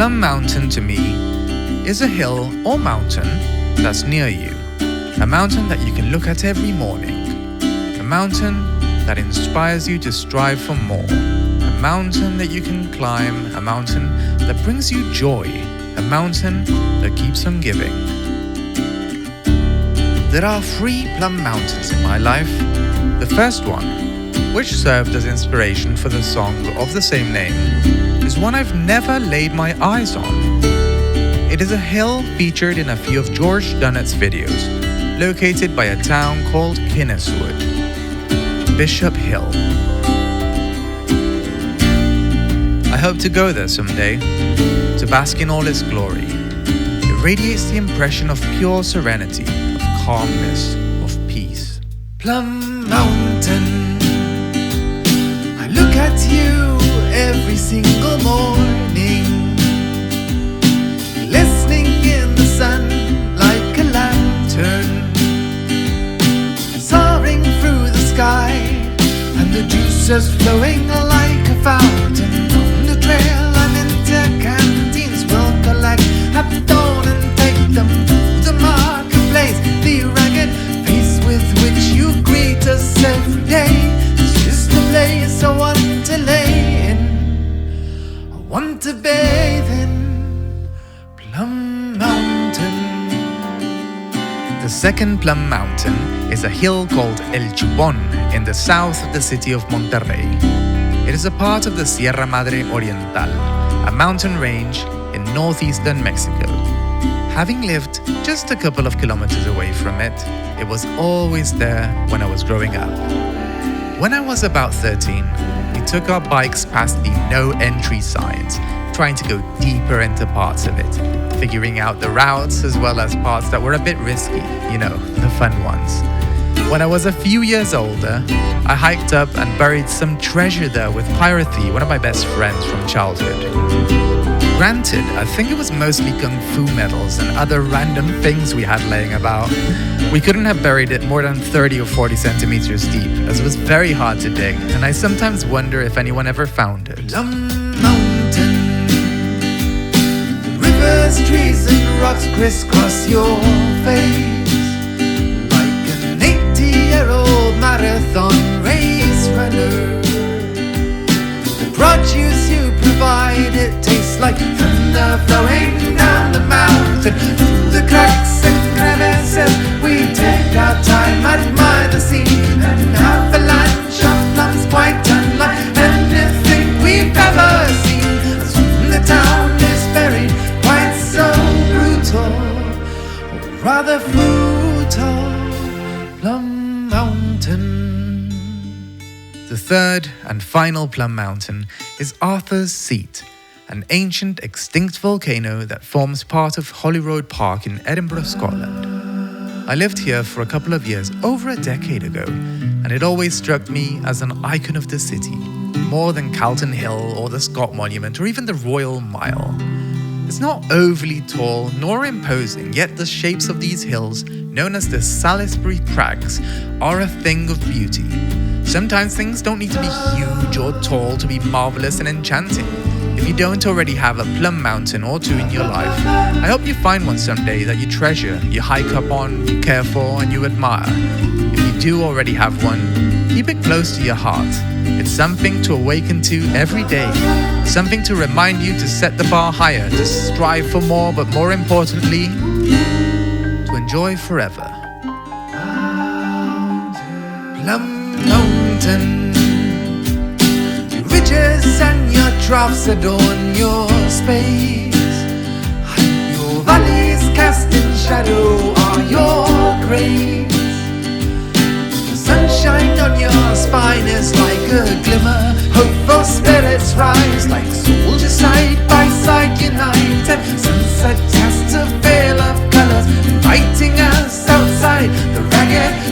Plum Mountain to me is a hill or mountain that's near you. A mountain that you can look at every morning. A mountain that inspires you to strive for more. A mountain that you can climb. A mountain that brings you joy. A mountain that keeps on giving. There are 3 Plum Mountains in my life. The first one, which served as inspiration for the song of the same name, is one I've never laid my eyes on. It is a hill featured in a few of George Dunnett's videos, located by a town called Kinneswood, Bishop Hill. I hope to go there someday, to bask in all its glory. It radiates the impression of pure serenity, of calmness, of peace. Plum Mountain, I look at you every single morning, listening in the sun like a lantern, soaring through the sky, and the juices flowing like a fountain. On the trail and into canteens, we'll collect at the dawn and take them to the marketplace. The ragged face with which you greet us every day, it's just a place I want to lay in, I want to bathe in. Plum Mountain. The second Plum Mountain is a hill called El Chupón in the south of the city of Monterrey. It is a part of the Sierra Madre Oriental, a mountain range in northeastern Mexico. Having lived just a couple of kilometers away from it, it was always there when I was growing up. When I was about 13, we took our bikes past the no-entry signs, trying to go deeper into parts of it, figuring out the routes as well as parts that were a bit risky, the fun ones. When I was a few years older, I hiked up and buried some treasure there with Pyrathy, one of my best friends from childhood. Granted, I think it was mostly kung fu medals and other random things we had laying about. We couldn't have buried it more than 30 or 40 centimeters deep, as it was very hard to dig, and I sometimes wonder if anyone ever found it. Plum Mountain, rivers, trees and rocks crisscross your face, like an 80-year-old marathon race runner. The produce you provide, it tastes like thunder flowing down the mountain. Through the cracks and crevices, we take our time, admire the scene, and have a lunch of plums quite unlike anything we've ever seen. As the town is buried quite so brutal, or rather frutal. Plum Mountain. The third and final Plum Mountain is Arthur's Seat, an ancient extinct volcano that forms part of Holyrood Park in Edinburgh, Scotland. I lived here for a couple of years over a decade ago, and it always struck me as an icon of the city, more than Calton Hill or the Scott Monument or even the Royal Mile. It's not overly tall nor imposing, yet the shapes of these hills, known as the Salisbury Crags, are a thing of beauty. Sometimes things don't need to be huge or tall to be marvelous and enchanting. If you don't already have a Plum Mountain or 2 in your life, I hope you find one someday that you treasure, you hike up on, you care for, and you admire. If you do already have one, keep it close to your heart. It's something to awaken to every day, something to remind you to set the bar higher, to strive for more, but more importantly, to enjoy forever. Plum Mountain, your ridges and your troughs adorn your space, and your valleys cast in shadow are your grace. The sunshine on your spine is like a glimmer, hopeful spirits rise like soldiers side by side united. Sunset casts a veil of colors, inviting us outside the ragged